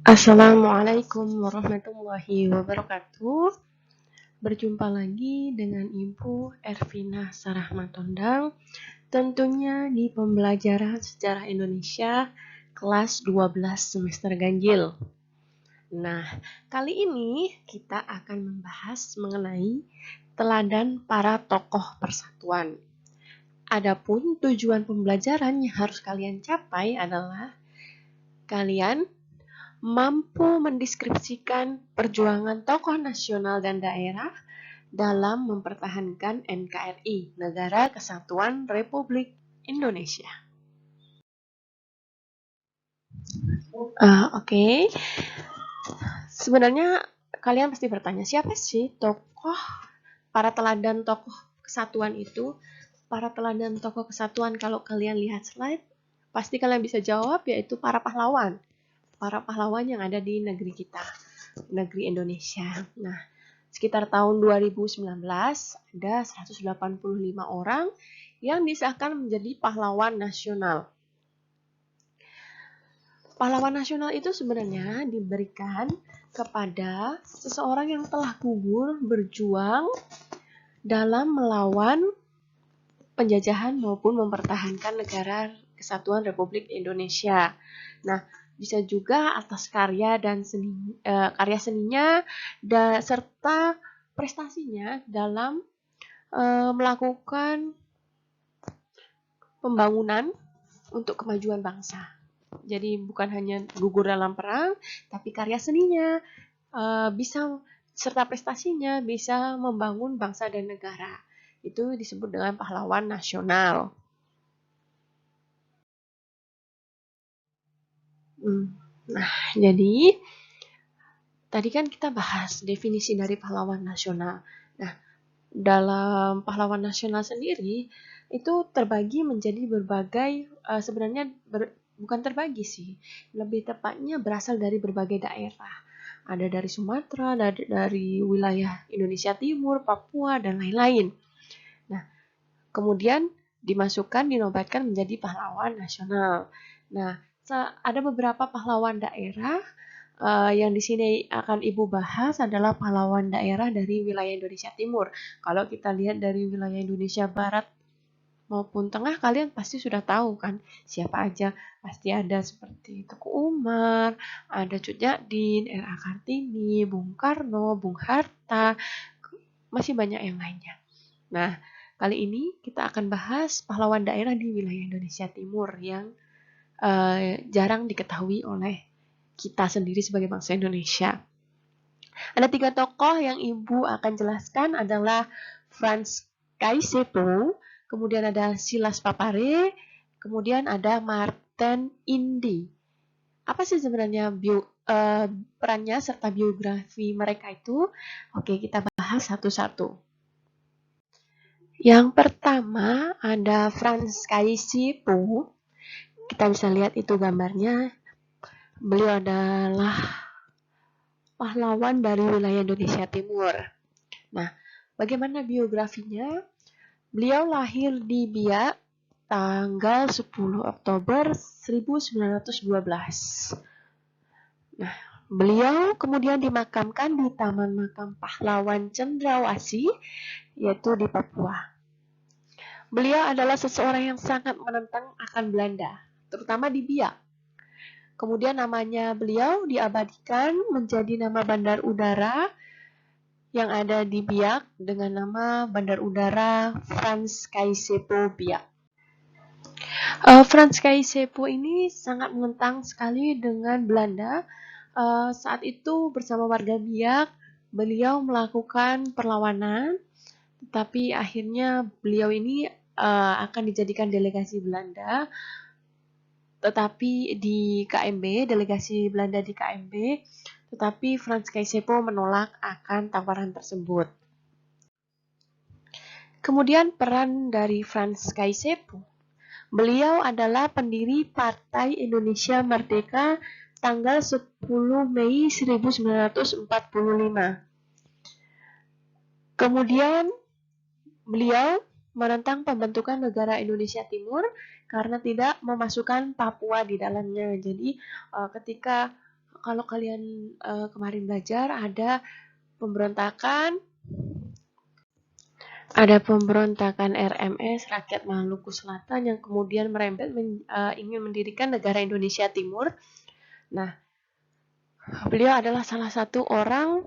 Assalamualaikum warahmatullahi wabarakatuh. Berjumpa lagi dengan Ibu Ervina Sarahmatondang, tentunya di pembelajaran sejarah Indonesia kelas 12 semester ganjil. Nah, kali ini kita akan membahas mengenai teladan para tokoh persatuan. Adapun tujuan pembelajaran yang harus kalian capai adalah kalian mampu mendeskripsikan perjuangan tokoh nasional dan daerah dalam mempertahankan NKRI, Negara Kesatuan Republik Indonesia. Oke. Sebenarnya kalian pasti bertanya, siapa sih tokoh para teladan tokoh kesatuan itu? Para teladan tokoh kesatuan, kalau kalian lihat slide, pasti kalian bisa jawab, yaitu para pahlawan. Para pahlawan yang ada di negeri kita, negeri Indonesia. Nah, sekitar tahun 2019 ada 185 orang yang disahkan menjadi pahlawan nasional. Pahlawan nasional itu sebenarnya diberikan kepada seseorang yang telah gugur berjuang dalam melawan penjajahan maupun mempertahankan negara Kesatuan Republik Indonesia. Nah, bisa juga atas karya dan karya seninya serta prestasinya dalam melakukan pembangunan untuk kemajuan bangsa. Jadi bukan hanya gugur dalam perang, tapi karya seninya bisa serta prestasinya bisa membangun bangsa dan negara. Itu disebut dengan pahlawan nasional. Nah, jadi tadi kan kita bahas definisi dari pahlawan nasional. Nah, dalam pahlawan nasional sendiri itu terbagi menjadi berbagai, sebenarnya bukan terbagi sih, lebih tepatnya berasal dari berbagai daerah. Ada dari Sumatera, dari wilayah Indonesia Timur, Papua, dan lain-lain. Nah, kemudian dinobatkan menjadi pahlawan nasional. Nah, ada beberapa pahlawan daerah yang di sini akan Ibu bahas adalah pahlawan daerah dari wilayah Indonesia Timur. Kalau kita lihat dari wilayah Indonesia Barat maupun Tengah, kalian pasti sudah tahu kan siapa aja. Pasti ada seperti Teku Umar, ada Cut Nyak-dien, R.A. Kartini, Bung Karno, Bung Hatta, masih banyak yang lainnya. Nah, kali ini kita akan bahas pahlawan daerah di wilayah Indonesia Timur yang jarang diketahui oleh kita sendiri sebagai bangsa Indonesia. Ada 3 tokoh yang Ibu akan jelaskan adalah Frans Kaisepo, kemudian ada Silas Papare, kemudian ada Martin Indi. Apa sih sebenarnya perannya serta biografi mereka itu? Oke, kita bahas satu-satu. Yang pertama ada Frans Kaisepo. Kita bisa lihat itu gambarnya. Beliau adalah pahlawan dari wilayah Indonesia Timur. Nah, bagaimana biografinya? Beliau lahir di Biak tanggal 10 Oktober 1912. Nah, beliau kemudian dimakamkan di Taman Makam Pahlawan Cendrawasih, yaitu di Papua. Beliau adalah seseorang yang sangat menentang akan Belanda, terutama di Biak. Kemudian namanya beliau diabadikan menjadi nama bandar udara yang ada di Biak dengan nama Bandar Udara Frans Kaisepo Biak. Frans Kaisepo ini sangat menentang sekali dengan Belanda. Saat itu bersama warga Biak, beliau melakukan perlawanan, tetapi akhirnya beliau ini akan dijadikan delegasi Belanda. Tetapi di KMB, delegasi Belanda di KMB, tetapi Frans Kaisepo menolak akan tawaran tersebut. Kemudian peran dari Frans Kaisepo. Beliau adalah pendiri Partai Indonesia Merdeka tanggal 10 Mei 1945. Kemudian beliau menentang pembentukan negara Indonesia Timur karena tidak memasukkan Papua di dalamnya. Jadi ketika kalau kalian kemarin belajar pemberontakan pemberontakan RMS Rakyat Maluku Selatan yang kemudian merembet ingin mendirikan negara Indonesia Timur. Nah, beliau adalah salah satu orang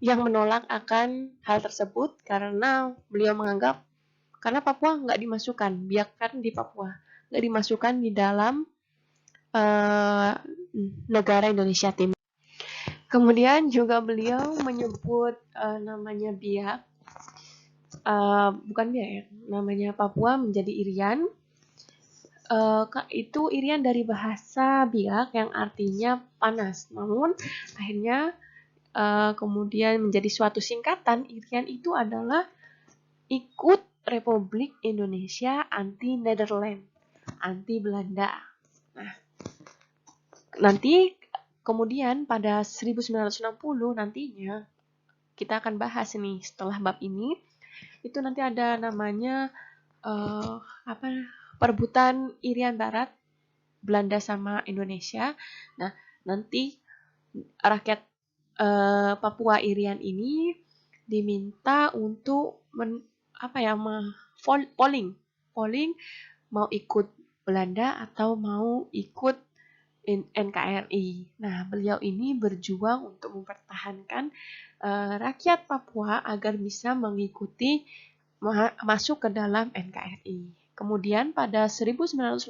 yang menolak akan hal tersebut karena beliau menganggap karena Papua nggak dimasukkan, biarkan di Papua, nggak dimasukkan di dalam negara Indonesia Timur. Kemudian juga beliau menyebut namanya Biak, bukan Biak ya, namanya Papua menjadi Irian. Itu Irian dari bahasa Biak yang artinya panas. Namun akhirnya kemudian menjadi suatu singkatan. Irian itu adalah ikut Republik Indonesia anti Netherlands, anti Belanda. Nah, nanti kemudian pada 1960 nantinya kita akan bahas nih setelah bab ini itu nanti ada namanya perebutan Irian Barat Belanda sama Indonesia. Nah, nanti rakyat Papua Irian ini diminta untuk polling mau ikut Belanda atau mau ikut NKRI. Nah, beliau ini berjuang untuk mempertahankan rakyat Papua agar bisa mengikuti masuk ke dalam NKRI. Kemudian pada 1964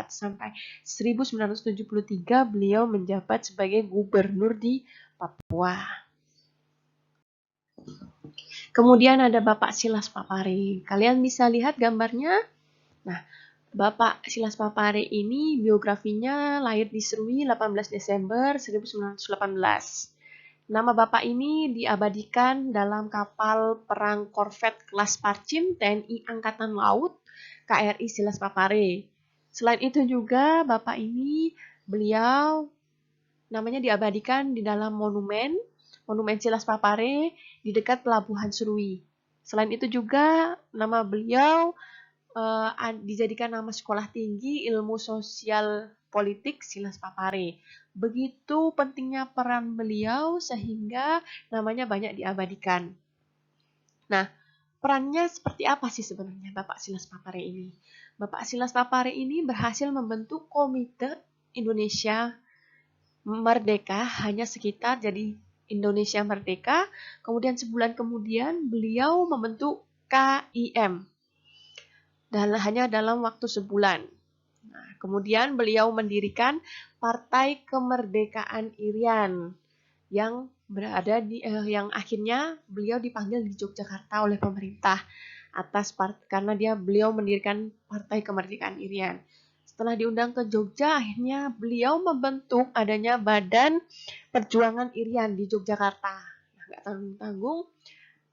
sampai 1973 beliau menjabat sebagai gubernur di Papua. Kemudian ada Bapak Silas Papare. Kalian bisa lihat gambarnya. Nah, Bapak Silas Papare ini biografinya lahir di Serui 18 Desember 1918. Nama Bapak ini diabadikan dalam kapal perang korvet kelas Parcim TNI Angkatan Laut KRI Silas Papare. Selain itu juga Bapak ini beliau namanya diabadikan di dalam monumen Silas Papare di dekat Pelabuhan Serui. Selain itu juga nama beliau dijadikan nama sekolah tinggi ilmu sosial politik Silas Papare. Begitu pentingnya peran beliau sehingga namanya banyak diabadikan. Nah, perannya seperti apa sih sebenarnya Bapak Silas Papare ini? Bapak Silas Papare ini berhasil membentuk Komite Indonesia Merdeka hanya sekitar jadi Indonesia Merdeka. Kemudian sebulan kemudian beliau membentuk KIM. Dan hanya dalam waktu sebulan. Nah, kemudian beliau mendirikan Partai Kemerdekaan Irian yang berada yang akhirnya beliau dipanggil di Yogyakarta oleh pemerintah karena beliau mendirikan Partai Kemerdekaan Irian. Setelah diundang ke Jogja, akhirnya beliau membentuk adanya Badan Perjuangan Irian di Yogyakarta. Nggak tanggung-tanggung,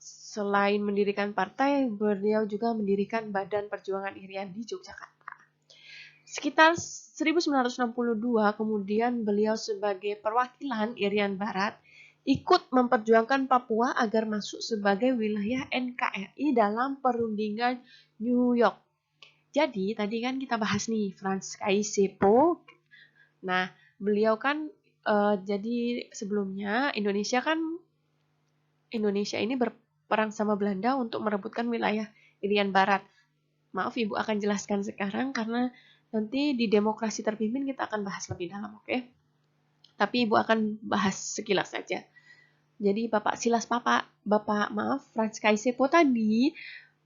selain mendirikan partai, beliau juga mendirikan Badan Perjuangan Irian di Yogyakarta. Sekitar 1962, kemudian beliau sebagai perwakilan Irian Barat ikut memperjuangkan Papua agar masuk sebagai wilayah NKRI dalam perundingan New York. Jadi, tadi kan kita bahas nih, Franz Kaisepo. Nah, beliau kan jadi sebelumnya Indonesia ini berperang sama Belanda untuk merebutkan wilayah Irian Barat. Maaf, Ibu akan jelaskan sekarang karena nanti di demokrasi terpimpin kita akan bahas lebih dalam, oke? Tapi Ibu akan bahas sekilas saja. Jadi Franz Kaisepo tadi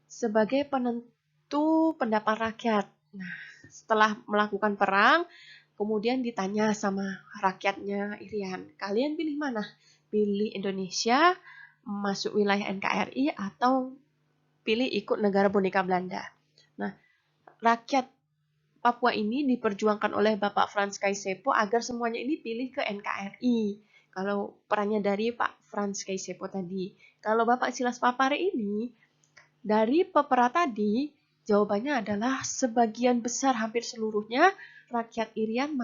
sebagai penentu pendapat rakyat. Nah, setelah melakukan perang, kemudian ditanya sama rakyatnya Irian, kalian pilih mana? Pilih Indonesia, masuk wilayah NKRI, atau pilih ikut negara boneka Belanda? Nah, rakyat Papua ini diperjuangkan oleh Bapak Franz Kaisepo agar semuanya ini pilih ke NKRI. Kalau perannya dari Pak Franz Kaisepo tadi. Kalau Bapak Silas Papare ini, dari pepera tadi, jawabannya adalah sebagian besar, hampir seluruhnya, rakyat Irian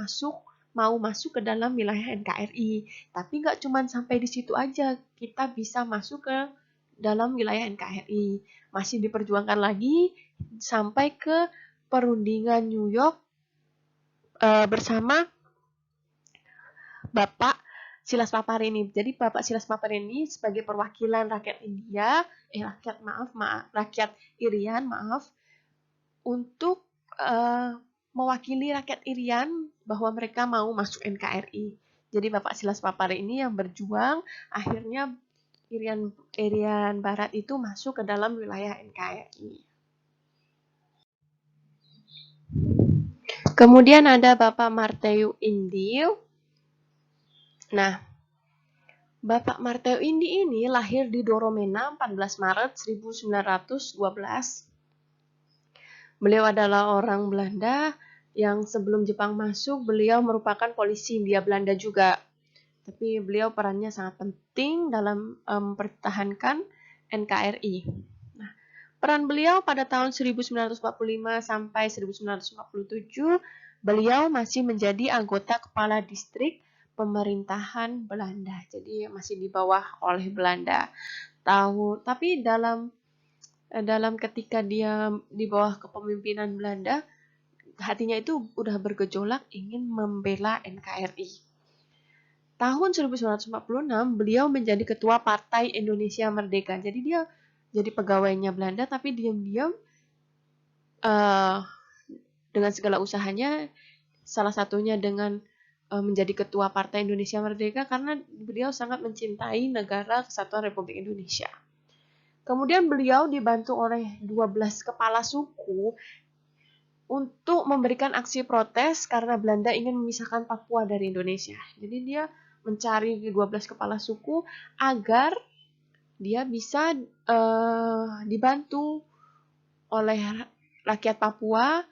mau masuk ke dalam wilayah NKRI. Tapi nggak cuma sampai di situ aja, kita bisa masuk ke dalam wilayah NKRI. Masih diperjuangkan lagi, sampai ke perundingan New York bersama Bapak Silas Paparini. Jadi Bapak Silas Paparini sebagai perwakilan rakyat India, rakyat Irian, untuk mewakili rakyat Irian bahwa mereka mau masuk NKRI. Jadi Bapak Silas Paparini yang berjuang, akhirnya Irian Barat itu masuk ke dalam wilayah NKRI. Kemudian ada Bapak Marteu Indi. Nah, Bapak Marteu Indi ini lahir di Doromena 14 Maret 1912. Beliau adalah orang Belanda yang sebelum Jepang masuk, beliau merupakan polisi Hindia Belanda juga. Tapi beliau perannya sangat penting dalam mempertahankan NKRI. Nah, peran beliau pada tahun 1945 sampai 1947, beliau masih menjadi anggota kepala distrik pemerintahan Belanda. Jadi masih di bawah oleh Belanda. Tapi dalam ketika dia di bawah kepemimpinan Belanda, hatinya itu udah bergejolak ingin membela NKRI. Tahun 1946, beliau menjadi ketua Partai Indonesia Merdeka. Jadi dia jadi pegawainya Belanda, tapi diam-diam dengan segala usahanya, salah satunya dengan menjadi ketua Partai Indonesia Merdeka karena beliau sangat mencintai negara Kesatuan Republik Indonesia. Kemudian beliau dibantu oleh 12 kepala suku untuk memberikan aksi protes karena Belanda ingin memisahkan Papua dari Indonesia. Jadi dia mencari 12 kepala suku agar dia bisa dibantu oleh rakyat Papua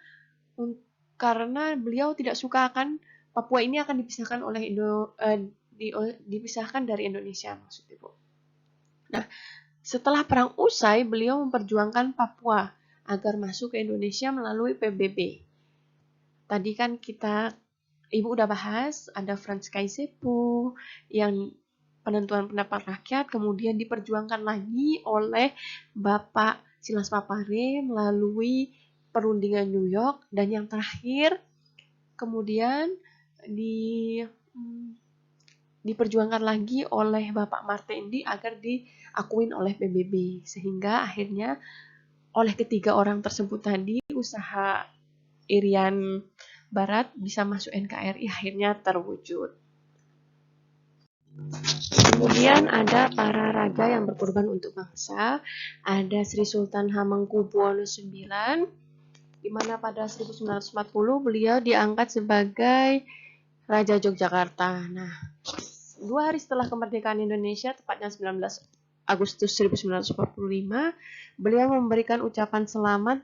karena beliau tidak suka akan Papua ini akan dipisahkan dipisahkan dari Indonesia maksudnya, Bu. Nah, setelah perang usai, beliau memperjuangkan Papua agar masuk ke Indonesia melalui PBB. Tadi kan Ibu udah bahas, ada Franz Kaisepu yang penentuan pendapat rakyat, kemudian diperjuangkan lagi oleh Bapak Silas Papare melalui perundingan New York, dan yang terakhir kemudian diperjuangkan lagi oleh Bapak Marteu Indi agar diakuin oleh PBB, sehingga akhirnya oleh ketiga orang tersebut tadi usaha Irian Barat bisa masuk NKRI akhirnya terwujud. Kemudian ada para raja yang berkorban untuk bangsa. Ada Sri Sultan Hamengkubuwono IX, di mana pada 1940 beliau diangkat sebagai Raja Yogyakarta. Nah, 2 hari setelah kemerdekaan Indonesia, tepatnya 19 Agustus 1945, beliau memberikan ucapan selamat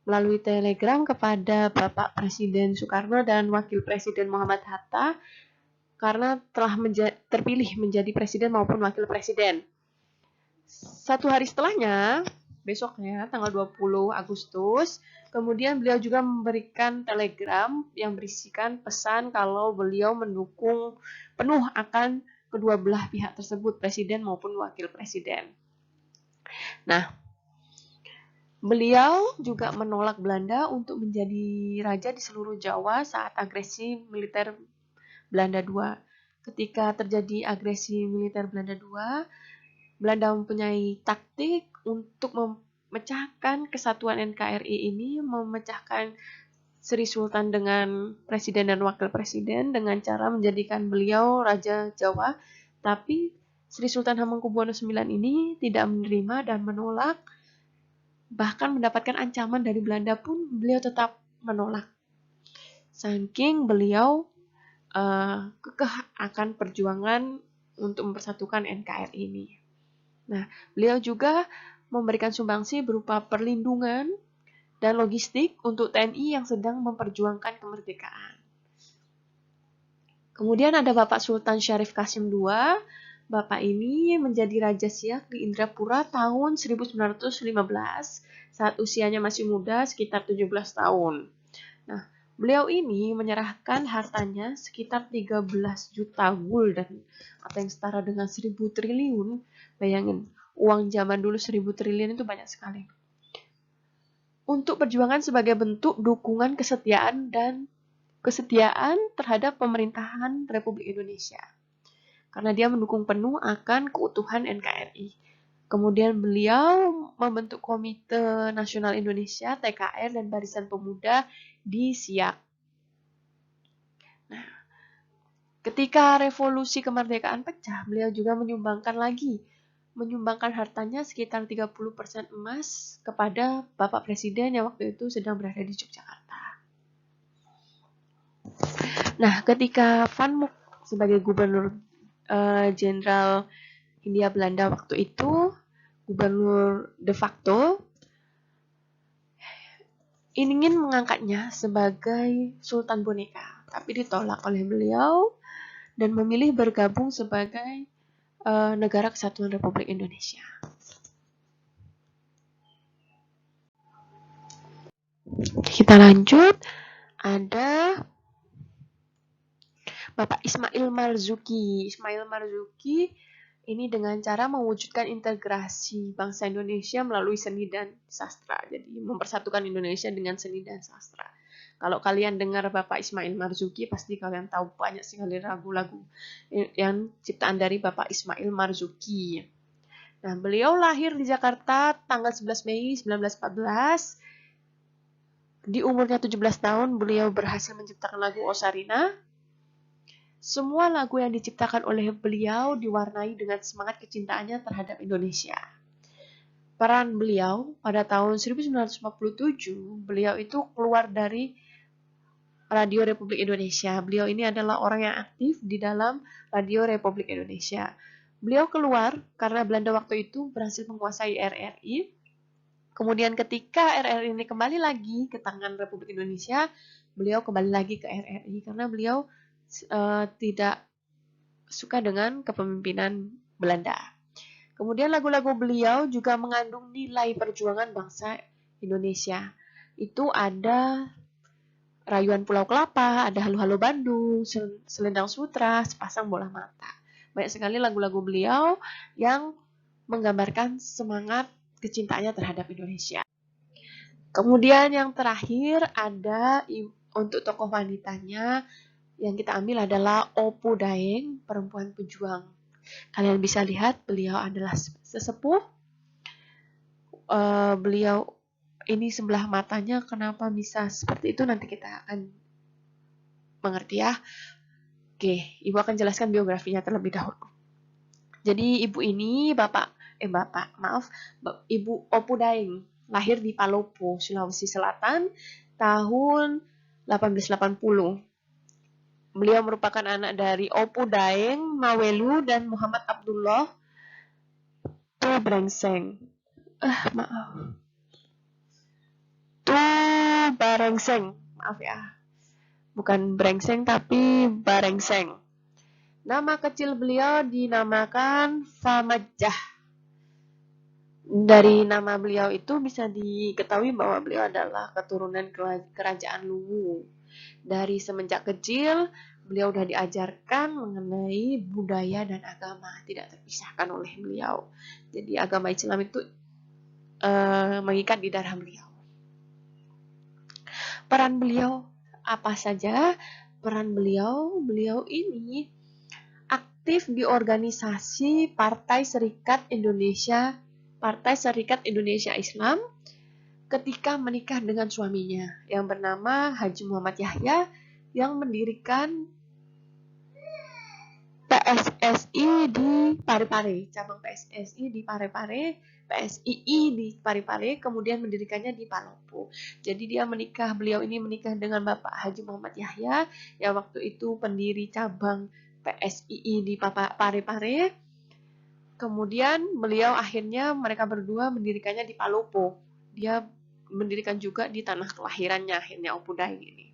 melalui telegram kepada Bapak Presiden Soekarno dan Wakil Presiden Muhammad Hatta karena telah terpilih menjadi presiden maupun wakil presiden. 1 hari setelahnya, besoknya tanggal 20 Agustus, kemudian beliau juga memberikan telegram yang berisikan pesan kalau beliau mendukung penuh akan kedua belah pihak tersebut, presiden maupun wakil presiden. Nah, beliau juga menolak Belanda untuk menjadi raja di seluruh Jawa saat agresi militer Belanda II. Ketika terjadi agresi militer Belanda II, Belanda mempunyai taktik untuk memecahkan kesatuan NKRI ini, memecahkan Sri Sultan dengan presiden dan wakil presiden dengan cara menjadikan beliau Raja Jawa. Tapi Sri Sultan Hamengkubuwono IX ini tidak menerima dan menolak. Bahkan mendapatkan ancaman dari Belanda pun beliau tetap menolak. Saking beliau kekeh akan perjuangan untuk mempersatukan NKRI ini. Nah, beliau juga memberikan sumbangsi berupa perlindungan dan logistik untuk TNI yang sedang memperjuangkan kemerdekaan. Kemudian ada Bapak Sultan Syarif Qasim II. Bapak ini menjadi Raja Siak di Indrapura tahun 1915 saat usianya masih muda, sekitar 17 tahun. Nah, beliau ini menyerahkan hartanya sekitar 13 juta gulden atau yang setara dengan 1000 triliun. Bayangin, uang zaman dulu 1000 triliun itu banyak sekali. untuk perjuangan sebagai bentuk dukungan kesetiaan terhadap pemerintahan Republik Indonesia. Karena dia mendukung penuh akan keutuhan NKRI. Kemudian beliau membentuk Komite Nasional Indonesia, TKR, dan Barisan Pemuda di Siak. Nah, ketika revolusi kemerdekaan pecah, beliau juga menyumbangkan hartanya sekitar 30% emas kepada Bapak Presiden yang waktu itu sedang berada di Yogyakarta. Nah, ketika Van Mook sebagai Gubernur Jenderal Hindia Belanda waktu itu, gubernur de facto, ingin mengangkatnya sebagai Sultan Boneka, tapi ditolak oleh beliau dan memilih bergabung sebagai Negara Kesatuan Republik Indonesia. Kita lanjut, ada Bapak Ismail Marzuki. Ismail Marzuki ini dengan cara mewujudkan integrasi bangsa Indonesia melalui seni dan sastra. Jadi mempersatukan Indonesia dengan seni dan sastra. Kalau kalian dengar Bapak Ismail Marzuki, pasti kalian tahu banyak sekali lagu-lagu yang ciptaan dari Bapak Ismail Marzuki. Nah, beliau lahir di Jakarta tanggal 11 Mei 1914. Di umurnya 17 tahun, beliau berhasil menciptakan lagu Osarina. Semua lagu yang diciptakan oleh beliau diwarnai dengan semangat kecintaannya terhadap Indonesia. Peran beliau pada tahun 1947, beliau itu keluar dari Radio Republik Indonesia. Beliau ini adalah orang yang aktif di dalam Radio Republik Indonesia. Beliau keluar karena Belanda waktu itu berhasil menguasai RRI. Kemudian ketika RRI ini kembali lagi ke tangan Republik Indonesia, beliau kembali lagi ke RRI karena beliau tidak suka dengan kepemimpinan Belanda. Kemudian lagu-lagu beliau juga mengandung nilai perjuangan bangsa Indonesia. Itu ada Rayuan Pulau Kelapa, ada Halo-Halo Bandung, Selendang Sutra, Sepasang Bola Mata. Banyak sekali lagu-lagu beliau yang menggambarkan semangat kecintaannya terhadap Indonesia. Kemudian yang terakhir ada untuk tokoh wanitanya, yang kita ambil adalah Opu Daeng, perempuan pejuang. Kalian bisa lihat beliau adalah sesepuh. Beliau ini sebelah matanya kenapa bisa seperti itu nanti kita akan mengerti ya. Oke, Ibu akan jelaskan biografinya terlebih dahulu. Jadi Ibu ini Ibu Opu Daeng lahir di Palopo, Sulawesi Selatan tahun 1880. Beliau merupakan anak dari Opu Daeng Mawelu dan Muhammad Abdullah Tubarengseng. Tubarengseng. Maaf ya. Bukan brengseng tapi barengseng. Nama kecil beliau dinamakan Famajah. Dari nama beliau itu bisa diketahui bahwa beliau adalah keturunan kerajaan Luwu. Dari semenjak kecil, beliau sudah diajarkan mengenai budaya dan agama, tidak terpisahkan oleh beliau. Jadi agama Islam itu mengikat di darah beliau. Peran beliau apa saja? Peran beliau ini aktif di organisasi Partai Serikat Indonesia Islam ketika menikah dengan suaminya yang bernama Haji Muhammad Yahya yang mendirikan PSSI di Parepare, cabang PSSI di Parepare, PSII di Parepare, kemudian mendirikannya di Palopo. Jadi beliau ini menikah dengan Bapak Haji Muhammad Yahya yang waktu itu pendiri cabang PSII di Parepare. Kemudian mereka berdua mendirikannya di Palopo. Dia mendirikan juga di tanah kelahirannya akhirnya Opu Daeng ini.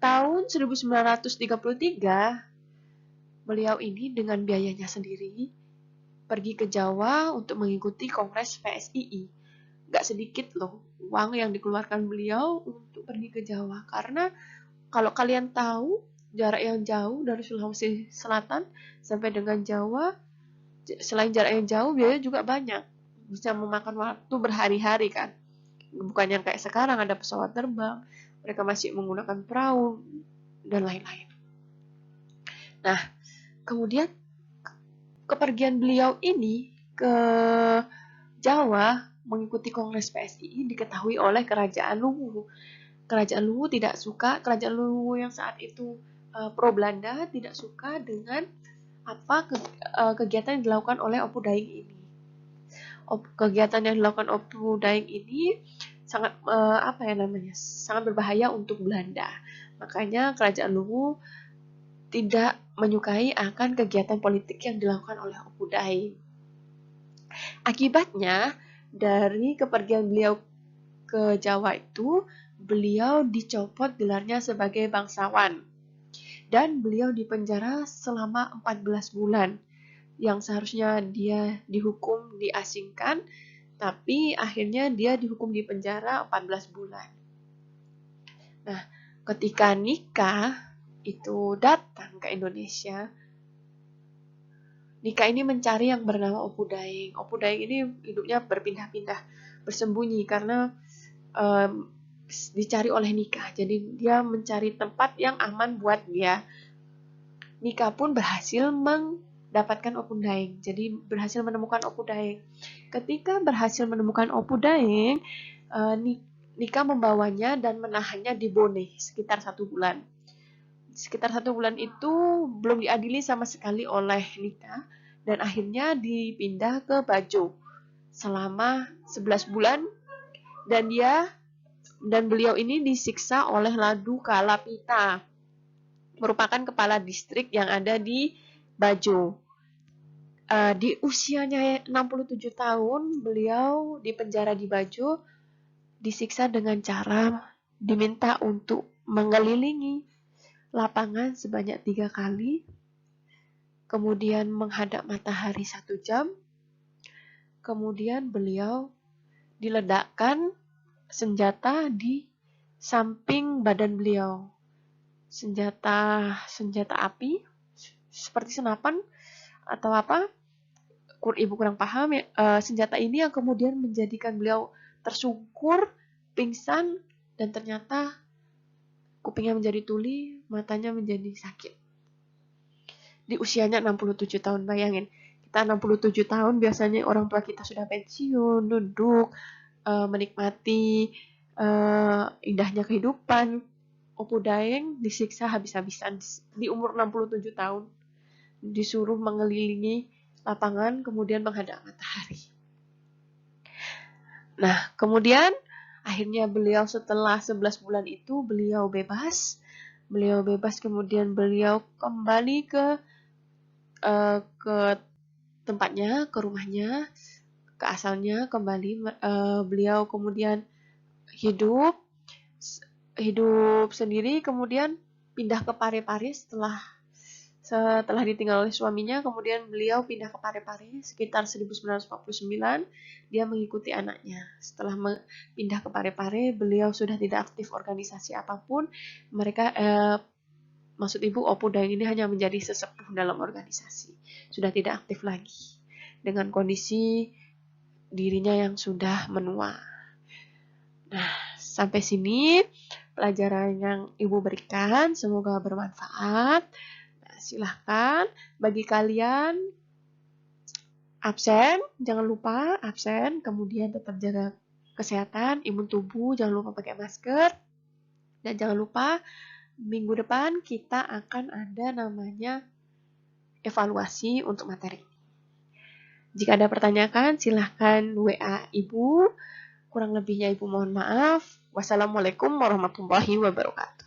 Tahun 1933, beliau ini dengan biayanya sendiri pergi ke Jawa untuk mengikuti Kongres PSII. Gak sedikit loh uang yang dikeluarkan beliau untuk pergi ke Jawa. Karena kalau kalian tahu jarak yang jauh dari Sulawesi Selatan sampai dengan Jawa, selain jarak yang jauh, biaya juga banyak. Bisa memakan waktu berhari-hari kan. bukan yang kayak sekarang ada pesawat terbang, mereka masih menggunakan perahu dan lain-lain. Nah, kemudian kepergian beliau ini ke Jawa mengikuti Kongres PSI diketahui oleh Kerajaan Luwu. Kerajaan Luwu tidak suka, Kerajaan Luwu yang saat itu pro Belanda tidak suka dengan apa kegiatan yang dilakukan oleh Opu Daing ini. Kegiatan yang dilakukan Opu Daing ini sangat sangat berbahaya untuk Belanda. Makanya Kerajaan Luwu tidak menyukai akan kegiatan politik yang dilakukan oleh Opu Daing. Akibatnya dari kepergian beliau ke Jawa itu, beliau dicopot gelarnya sebagai bangsawan dan beliau dipenjara selama 14 bulan yang seharusnya dia dihukum diasingkan, tapi akhirnya dia dihukum di penjara 14 bulan. Nah, ketika nikah itu datang ke Indonesia, nikah ini mencari yang bernama Opu Daing. Opu Daing ini hidupnya berpindah-pindah, bersembunyi karena dicari oleh nikah. Jadi dia mencari tempat yang aman buat dia. Nikah pun berhasil mendapatkan Opu Daing. Jadi berhasil menemukan Opu Daing. Ketika berhasil menemukan Opu Daing, nikah membawanya dan menahannya di Bone sekitar 1 bulan. Sekitar 1 bulan itu belum diadili sama sekali oleh nikah dan akhirnya dipindah ke Bajo selama 11 bulan dan beliau ini disiksa oleh Ladu Kalapita, merupakan kepala distrik yang ada di Bajo. Di usianya 67 tahun, beliau dipenjara di Bajo, disiksa dengan cara diminta untuk mengelilingi lapangan sebanyak 3 kali, kemudian menghadap matahari 1 jam, kemudian beliau diledakkan senjata di samping badan beliau. Senjata api seperti senapan atau apa? Ibu kurang paham ya. Senjata ini yang kemudian menjadikan beliau tersungkur, pingsan, dan ternyata kupingnya menjadi tuli, matanya menjadi sakit. Di usianya 67 tahun, bayangin. Kita 67 tahun, biasanya orang tua kita sudah pensiun, duduk, menikmati indahnya kehidupan. Opu Daeng disiksa habis-habisan di umur 67 tahun. Disuruh mengelilingi lapangan, kemudian menghadap matahari. Nah, kemudian akhirnya beliau setelah 11 bulan itu, beliau bebas. Kemudian beliau kembali ke tempatnya, ke rumahnya, ke asalnya kembali. Beliau kemudian hidup sendiri, kemudian pindah ke Parepare setelah ditinggal oleh suaminya. Kemudian beliau pindah ke Parepare sekitar 1949. Dia mengikuti anaknya. Setelah pindah ke Parepare, beliau sudah tidak aktif organisasi apapun. Maksud Ibu, Opu Daeng ini hanya menjadi sesepuh dalam organisasi. Sudah tidak aktif lagi. Dengan kondisi dirinya yang sudah menua. Nah, sampai sini pelajaran yang Ibu berikan. Semoga bermanfaat. Nah, silahkan bagi kalian absen. Jangan lupa absen. Kemudian tetap jaga kesehatan, imun tubuh. Jangan lupa pakai masker. Dan jangan lupa minggu depan kita akan ada namanya evaluasi untuk materi. Jika ada pertanyaan, silahkan WA Ibu. Kurang lebihnya Ibu mohon maaf. Wassalamualaikum warahmatullahi wabarakatuh.